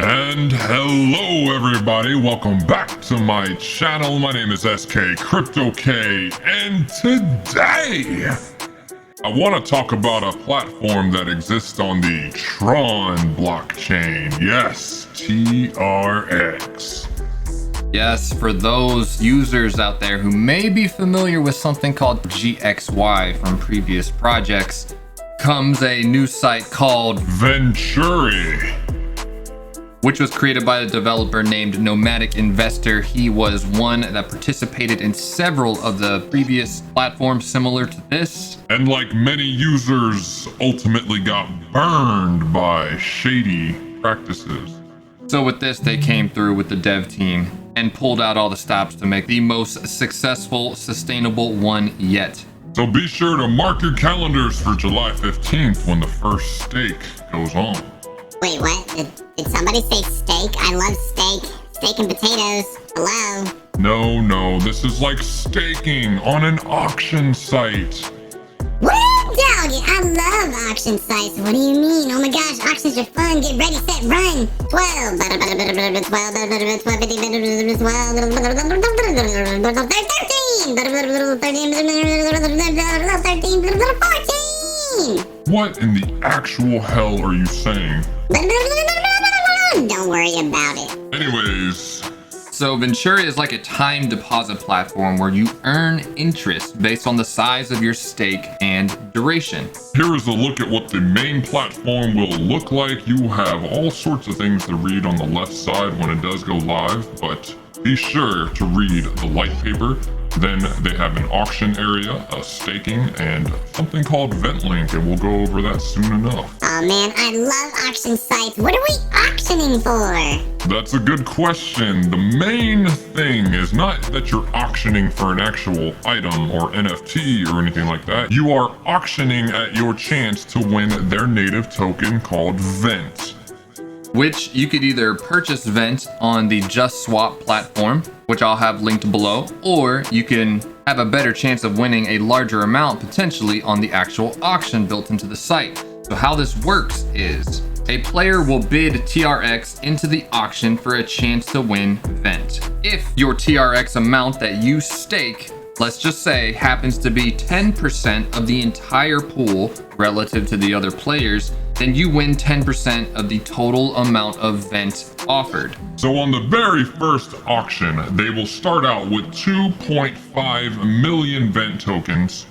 And hello everybody, welcome back to my channel. My name is SK CryptoK, and today I want to talk about a platform that exists on the Tron blockchain. Yes, TRX. Yes, for those users out there who may be familiar with something called GXY from previous projects, comes a new site called Venturi, which was created by a developer named Nomadic Investor. He was one that participated in several of the previous platforms similar to this. and like many users, ultimately got burned by shady practices. So with this, they came through with the dev team and pulled out all the stops to make the most successful, sustainable one yet. So be sure to mark your calendars for July 15th when the first stake goes on. Wait, what? Did somebody say steak? I love steak. Steak and potatoes. Hello? No, this is like staking on an auction site. Woo, dog! I love auction sites. What do you mean? Oh my gosh, auctions are fun. Get ready, set, run. 12. 13. What in the actual hell are you saying? Don't worry about it. Anyways, So Venturi is like a time deposit platform where you earn interest based on the size of your stake and duration. here is a look at what the main platform will look like. You have all sorts of things to read on the left side when it does go live, but be sure to read the white paper. Then they have an auction area, a staking, and something called VentLink, and we'll go over that soon enough. Oh man, I love auction sites. What are we auctioning for? That's a good question. The main thing is not that you're auctioning for an actual item or NFT or anything like that. You are auctioning at your chance to win their native token called Vent. Which you could either purchase Vent on the Just Swap platform, which I'll have linked below, or you can have a better chance of winning a larger amount potentially on the actual auction built into the site. So how this works is a player will bid TRX into the auction for a chance to win Vent. If your TRX amount that you stake, let's just say, happens to be 10% of the entire pool relative to the other players, then you win 10% of the total amount of Vent offered. So on the very first auction, they will start out with 2.5 million Vent tokens,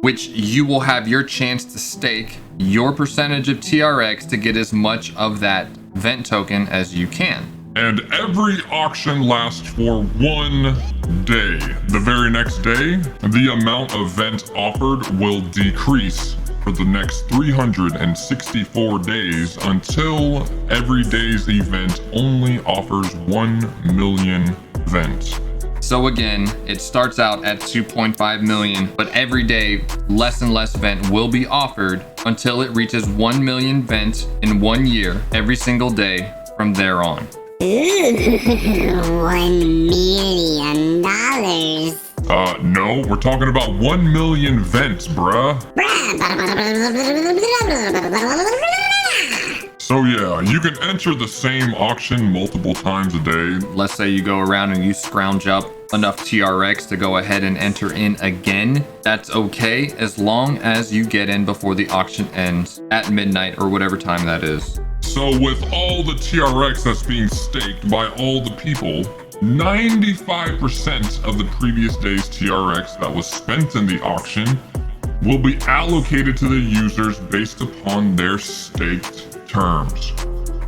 Which you will have your chance to stake your percentage of TRX to get as much of that Vent token as you can. and every auction lasts for 1 day. The very next day, the amount of Vent offered will decrease for the next 364 days until every day's event only offers 1 million Vent. So again, it starts out at 2.5 million, but every day less and less Vent will be offered until it reaches 1 million Vent in 1 year, every single day from there on. Ooh, $1 million. No, we're talking about 1 million Vents, bruh. So yeah, you can enter the same auction multiple times a day. Let's say you go around and you scrounge up enough TRX to go ahead and enter in again. That's okay as long as you get in before the auction ends at midnight or whatever time that is. So with all the TRX that's being staked by all the people, 95% of the previous day's TRX that was spent in the auction will be allocated to the users based upon their staked terms,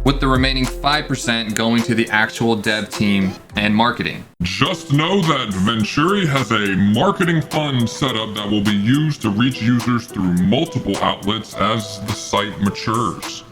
with the remaining 5% going to the actual dev team and marketing. Just know that Venturi has a marketing fund set up that will be used to reach users through multiple outlets as the site matures.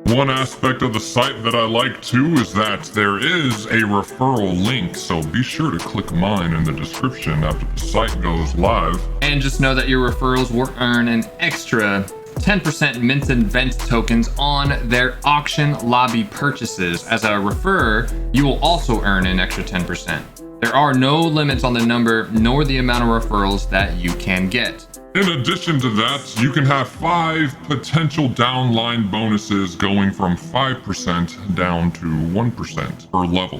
One aspect of the site that I like too is that there is a referral link, so be sure to click mine in the description after the site goes live. And just know that your referrals will earn an extra 10% minted Vent tokens on their auction lobby purchases. As a referrer, you will also earn an extra 10%. There are no limits on the number nor the amount of referrals that you can get. In addition to that, you can have 5 potential downline bonuses going from 5% down to 1% per level.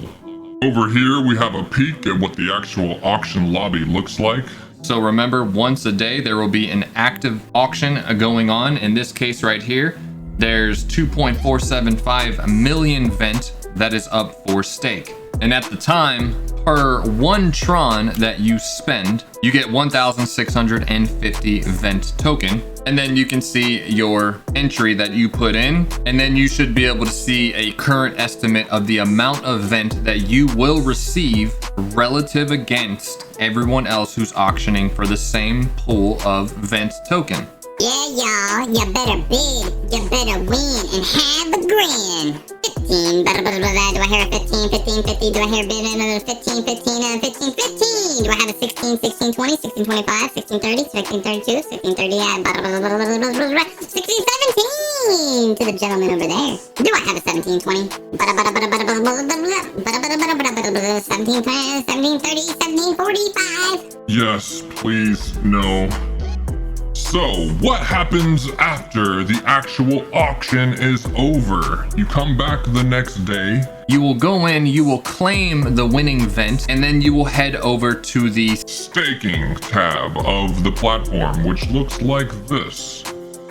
Over here, we have a peek at what the actual auction lobby looks like. So remember, once a day, there will be an active auction going on. In this case right here, there's 2.475 million Vent that is up for stake. And at the time, per 1 Tron that you spend, you get 1,650 Vent token. And then you can see your entry that you put in. And then you should be able to see a current estimate of the amount of Vent that you will receive relative against everyone else who's auctioning for the same pool of Vent token. Yeah, y'all, you better bid, you better win, and have a grin. 15, blah, blah, blah, blah, blah. Do I hear a 15, 15, 50? Do I hear a bid another 15, 15, 15, 15? Do I have a 16, 16, 20, 16, 25, 16, 30, 16, 32, 16, 30, blah, blah, blah, blah, blah, blah, blah, blah, 16, 17? To the gentleman over there. Do I have a 17, 20? 17, 30, 17, 45? Yes, please, no. So, what happens after the actual auction is over? You come back the next day. You will go in, you will claim the winning Vent, and then you will head over to the staking tab of the platform, which looks like this.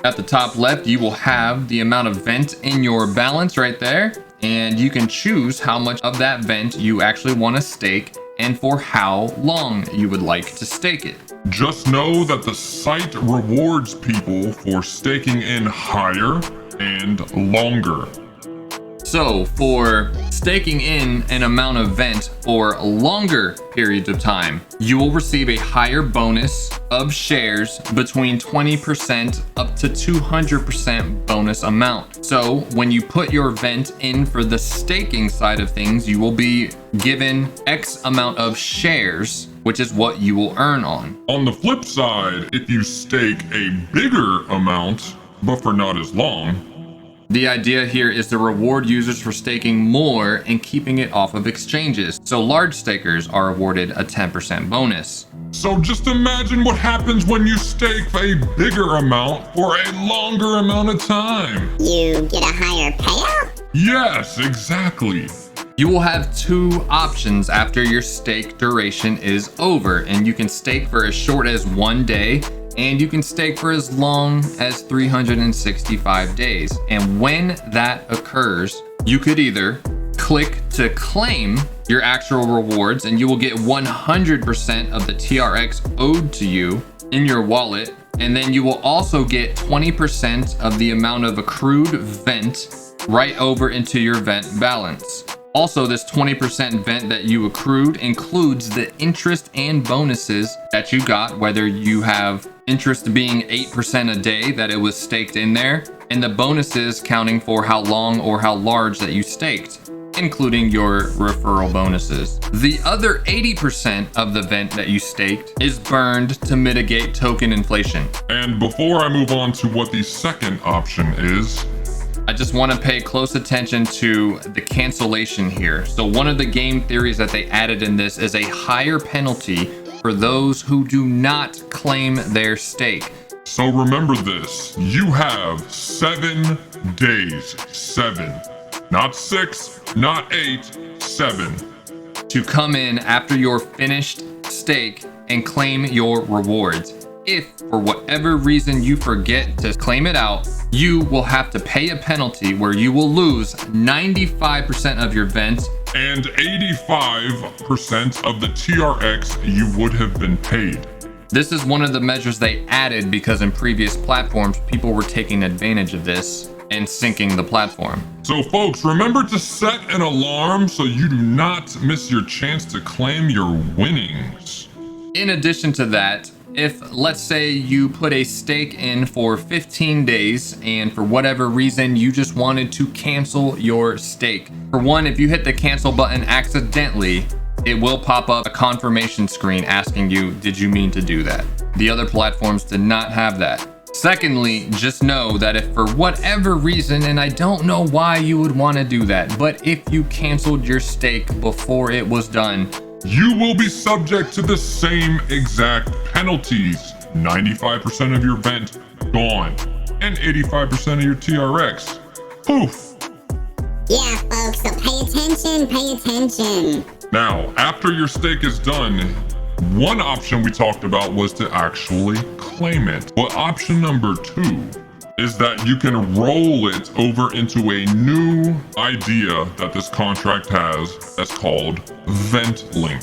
At the top left, you will have the amount of Vent in your balance right there, and you can choose how much of that Vent you actually want to stake and for how long you would like to stake it. Just know that the site rewards people for staking in higher and longer. So for staking in an amount of Vent for longer periods of time, you will receive a higher bonus of shares between 20% up to 200% bonus amount. So when you put your Vent in for the staking side of things, you will be given X amount of shares, which is what you will earn on. On the flip side, if you stake a bigger amount, but for not as long, the idea here is to reward users for staking more and keeping it off of exchanges. So large stakers are awarded a 10% bonus. So just imagine what happens when you stake a bigger amount for a longer amount of time. You get a higher payout? Yes, exactly. You will have 2 options after your stake duration is over, and you can stake for as short as 1 day, and you can stake for as long as 365 days. And when that occurs, you could either click to claim your actual rewards, and you will get 100% of the TRX owed to you in your wallet, and then you will also get 20% of the amount of accrued Vent right over into your Vent balance. Also, this 20% Vent that you accrued includes the interest and bonuses that you got, whether you have interest being 8% a day that it was staked in there, and the bonuses counting for how long or how large that you staked, including your referral bonuses. The other 80% of the Vent that you staked is burned to mitigate token inflation. And before I move on to what the second option is, I just want to pay close attention to the cancellation here. So one of the game theories that they added in this is a higher penalty for those who do not claim their stake. So remember this, you have 7 days, 7, not 6, not 8, 7. To come in after your finished stake and claim your rewards. If for whatever reason you forget to claim it out, you will have to pay a penalty where you will lose 95% of your Vent and 85% of the TRX you would have been paid. This is one of the measures they added because in previous platforms, people were taking advantage of this and sinking the platform. So folks, remember to set an alarm so you do not miss your chance to claim your winnings. In addition to that, if let's say you put a stake in for 15 days and for whatever reason you just wanted to cancel your stake. For one, if you hit the cancel button accidentally, it will pop up a confirmation screen asking you, did you mean to do that? The other platforms did not have that. Secondly, just know that if for whatever reason, and I don't know why you would want to do that, but if you canceled your stake before it was done, you will be subject to the same exact penalties. 95% of your vent gone, and 85% of your TRX. Poof! Yeah, folks, so pay attention, pay attention. Now, after your stake is done, one option we talked about was to actually claim it. But option number 2 is that you can roll it over into a new idea that this contract has that's called Vent Link.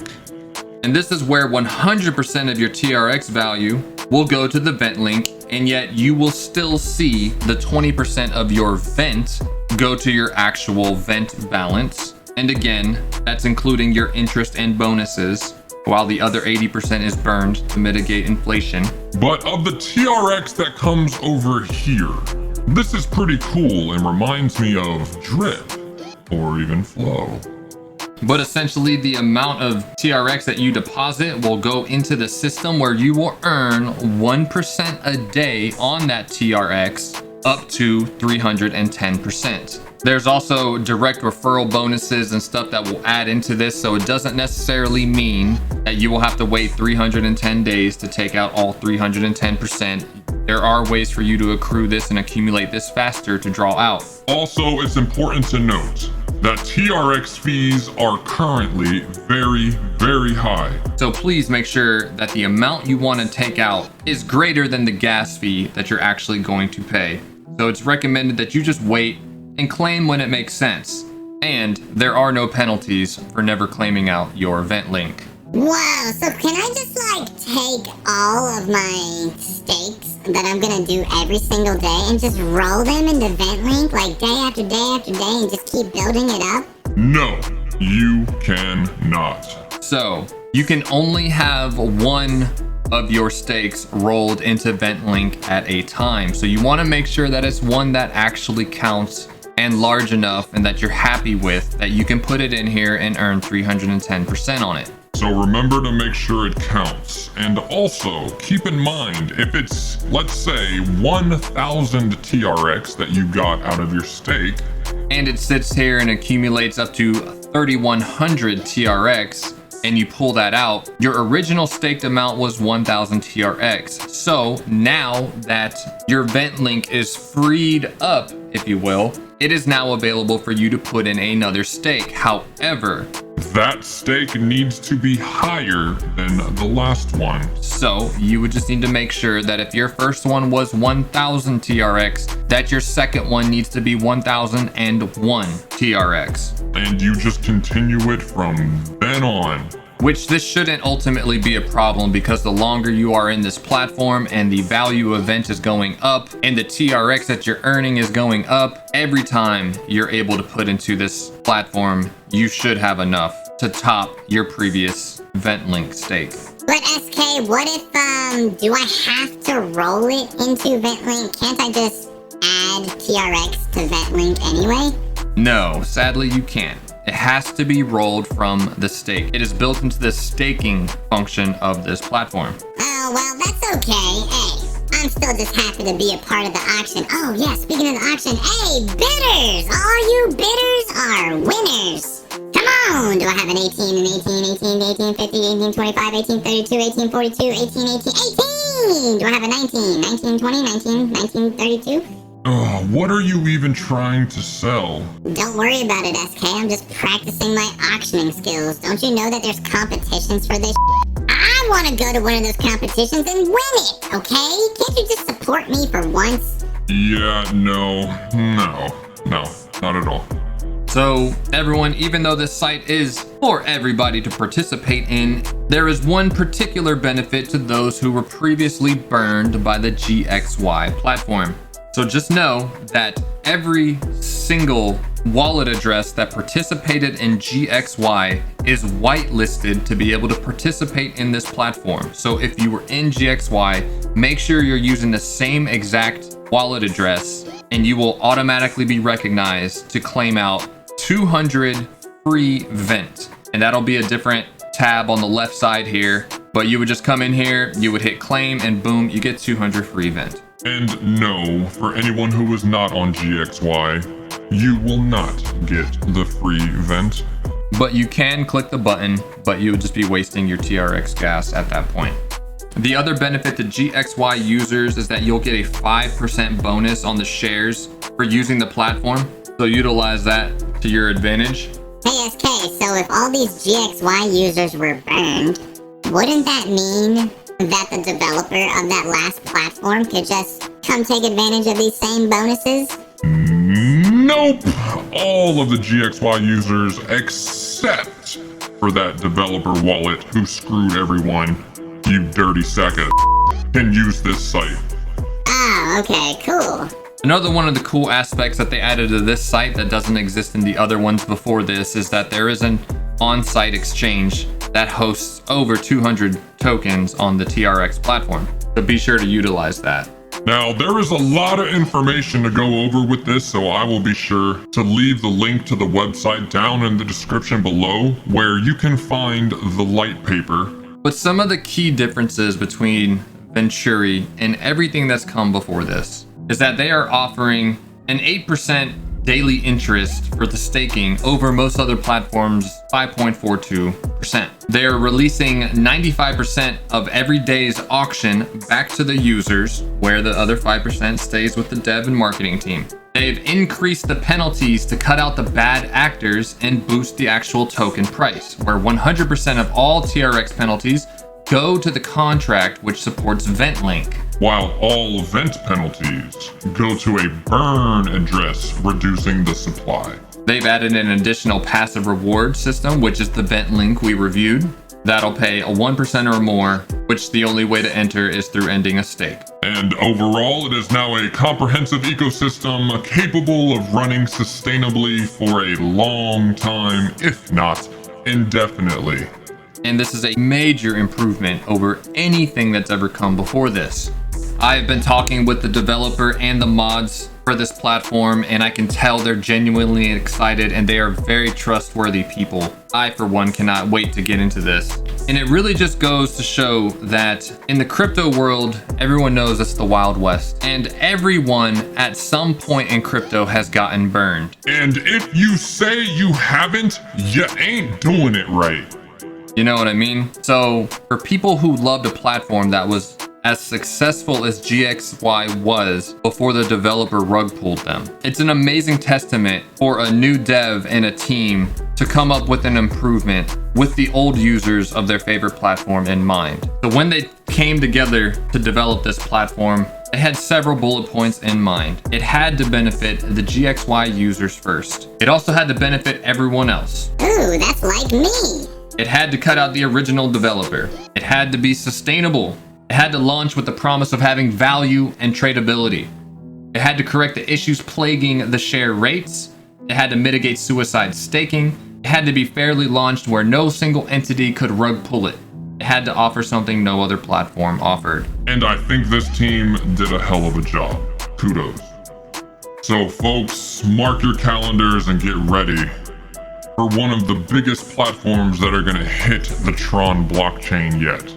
And this is where 100% of your TRX value will go to the vent link, and yet you will still see the 20% of your vent go to your actual vent balance. And again, that's including your interest and bonuses, while the other 80% is burned to mitigate inflation. But of the TRX that comes over here, this is pretty cool and reminds me of Drip or even Flow. But essentially the amount of TRX that you deposit will go into the system where you will earn 1% a day on that TRX up to 310%. There's also direct referral bonuses and stuff that will add into this, so it doesn't necessarily mean that you will have to wait 310 days to take out all 310%. There are ways for you to accrue this and accumulate this faster to draw out. Also, it's important to note that TRX fees are currently very, very high. So please make sure that the amount you want to take out is greater than the gas fee that you're actually going to pay. So it's recommended that you just wait and claim when it makes sense. And there are no penalties for never claiming out your vent link. Wow, so can I just take all of my stakes that I'm gonna do every single day and just roll them into vent link day after day after day and just keep building it up? No, you cannot. So you can only have one of your stakes rolled into vent link at a time. So you want to make sure that it's one that actually counts and large enough and that you're happy with, that you can put it in here and earn 310% on it. So remember to make sure it counts. And also keep in mind, if it's, let's say, 1,000 TRX that you got out of your stake, and it sits here and accumulates up to 3,100 TRX, and you pull that out, your original staked amount was 1,000 TRX. So now that your vent link is freed up, if you will, it is now available for you to put in another stake. However, that stake needs to be higher than the last one. So you would just need to make sure that if your first one was 1,000 TRX, that your second one needs to be 1,001 TRX. And you just continue it from then on. Which this shouldn't ultimately be a problem, because the longer you are in this platform and the value of vent is going up and the TRX that you're earning is going up, every time you're able to put into this platform, you should have enough to top your previous vent link stake. But SK, what if, do I have to roll it into vent link? Can't I just add TRX to vent link anyway? No, sadly you can't. It has to be rolled from the stake. It is built into the staking function of this platform. Oh, well, that's okay. Hey, I'm still just happy to be a part of the auction. Oh, yeah, speaking of the auction, hey, bidders! All you bidders are winners. Come on! Do I have an 18, an 18, 18, 18, 50, 18, 25, 18, 32, 18, 42, 18, 18, 18? Do I have a 19, 19, 20, 19, 19, 32? What are you even trying to sell? Don't worry about it, SK. I'm just practicing my auctioning skills. Don't you know that there's competitions for this? I want to go to one of those competitions and win it, okay? Can't you just support me for once? Yeah, no, not at all. So everyone, even though this site is for everybody to participate in, there is one particular benefit to those who were previously burned by the GXY platform. So just know that every single wallet address that participated in GXY is whitelisted to be able to participate in this platform. So if you were in GXY, make sure you're using the same exact wallet address and you will automatically be recognized to claim out 200 free vent. And that'll be a different tab on the left side here, but you would just come in here, you would hit claim, and boom, you get 200 free vent. And no, for anyone who is not on GXY, you will not get the free vent. But you can click the button, but you would just be wasting your TRX gas at that point. The other benefit to GXY users is that you'll get a 5% bonus on the shares for using the platform. So utilize that to your advantage. Hey SK, so if all these GXY users were burned, wouldn't that mean that the developer of that last platform could just come take advantage of these same bonuses? Nope! All of the GXY users except for that developer wallet who screwed everyone, you dirty sack of can use this site. Oh, okay, cool. Another one of the cool aspects that they added to this site that doesn't exist in the other ones before this is that there is an on-site exchange that hosts over 200 tokens on the TRX platform. So be sure to utilize that. Now, there is a lot of information to go over with this, so I will be sure to leave the link to the website down in the description below where you can find the light paper. But some of the key differences between Venturi and everything that's come before this is that they are offering an 8% daily interest for the staking over most other platforms, 5.42%. They are releasing 95% of every day's auction back to the users, where the other 5% stays with the dev and marketing team. They've increased the penalties to cut out the bad actors and boost the actual token price, where 100% of all TRX penalties go to the contract which supports VentLink, while all event penalties go to a burn address, reducing the supply. They've added an additional passive reward system, which is the VentLink we reviewed. That'll pay a 1% or more, which the only way to enter is through ending a stake. And overall, it is now a comprehensive ecosystem capable of running sustainably for a long time, if not indefinitely. And this is a major improvement over anything that's ever come before this. I've been talking with the developer and the mods for this platform, and I can tell they're genuinely excited and they are very trustworthy people. I, for one, cannot wait to get into this. And it really just goes to show that in the crypto world, everyone knows it's the Wild West, and everyone at some point in crypto has gotten burned. And if you say you haven't, you ain't doing it right. You know what I mean? So for people who loved a platform that was as successful as GXY was before the developer rug pulled them, it's an amazing testament for a new dev and a team to come up with an improvement with the old users of their favorite platform in mind. So when they came together to develop this platform, they had several bullet points in mind. It had to benefit the GXY users first. It also had to benefit everyone else. Ooh, that's like me. It had to cut out the original developer. It had to be sustainable. It had to launch with the promise of having value and tradability. It had to correct the issues plaguing the share rates. It had to mitigate suicide staking. It had to be fairly launched where no single entity could rug pull it. It had to offer something no other platform offered. And I think this team did a hell of a job. Kudos. So folks, mark your calendars and get ready for one of the biggest platforms that are going to hit the Tron blockchain yet.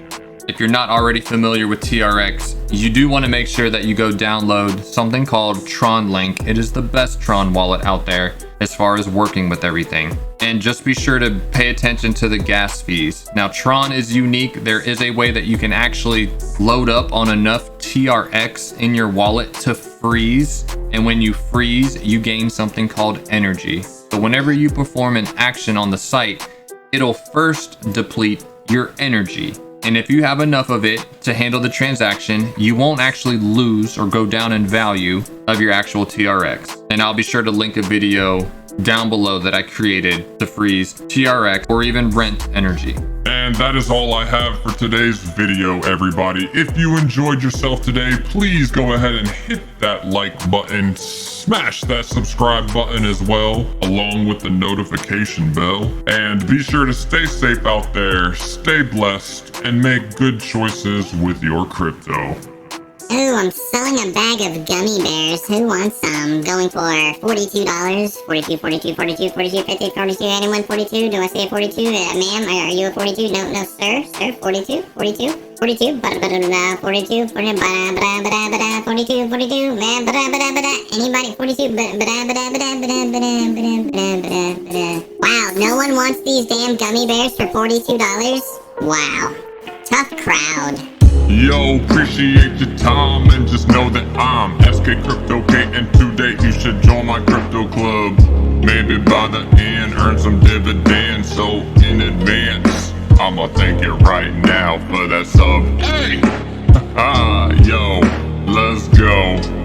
If you're not already familiar with TRX, you do want to make sure that you go download something called Tron Link. It is the best Tron wallet out there as far as working with everything. And just be sure to pay attention to the gas fees. Now, Tron is unique. There is a way that you can actually load up on enough TRX in your wallet to freeze. And when you freeze, you gain something called energy. So whenever you perform an action on the site, it'll first deplete your energy. And if you have enough of it to handle the transaction, you won't actually lose or go down in value of your actual TRX. And I'll be sure to link a video down below that I created to freeze TRX or even rent energy. And that is all I have for today's video, everybody. If you enjoyed yourself today, please go ahead and hit that like button, smash that subscribe button as well, along with the notification bell. And be sure to stay safe out there, stay blessed, and make good choices with your crypto. Ooh, I'm selling a bag of gummy bears. Who wants some? Going for $42. 42, 42, 42, 42, 50, 42, anyone 42? Do I say a 42? Ma'am, are you a 42? No, sir, 42, 42, 42, 42, 42, 42, anybody 42, wow, no one wants these damn gummy bears for $42? Wow, tough crowd. Yo, appreciate your time and just know that I'm SK CryptoK, and today you should join my crypto club. Maybe by the end earn some dividends, so in advance I'ma thank you right now for that sub. Hey! Yo, let's go.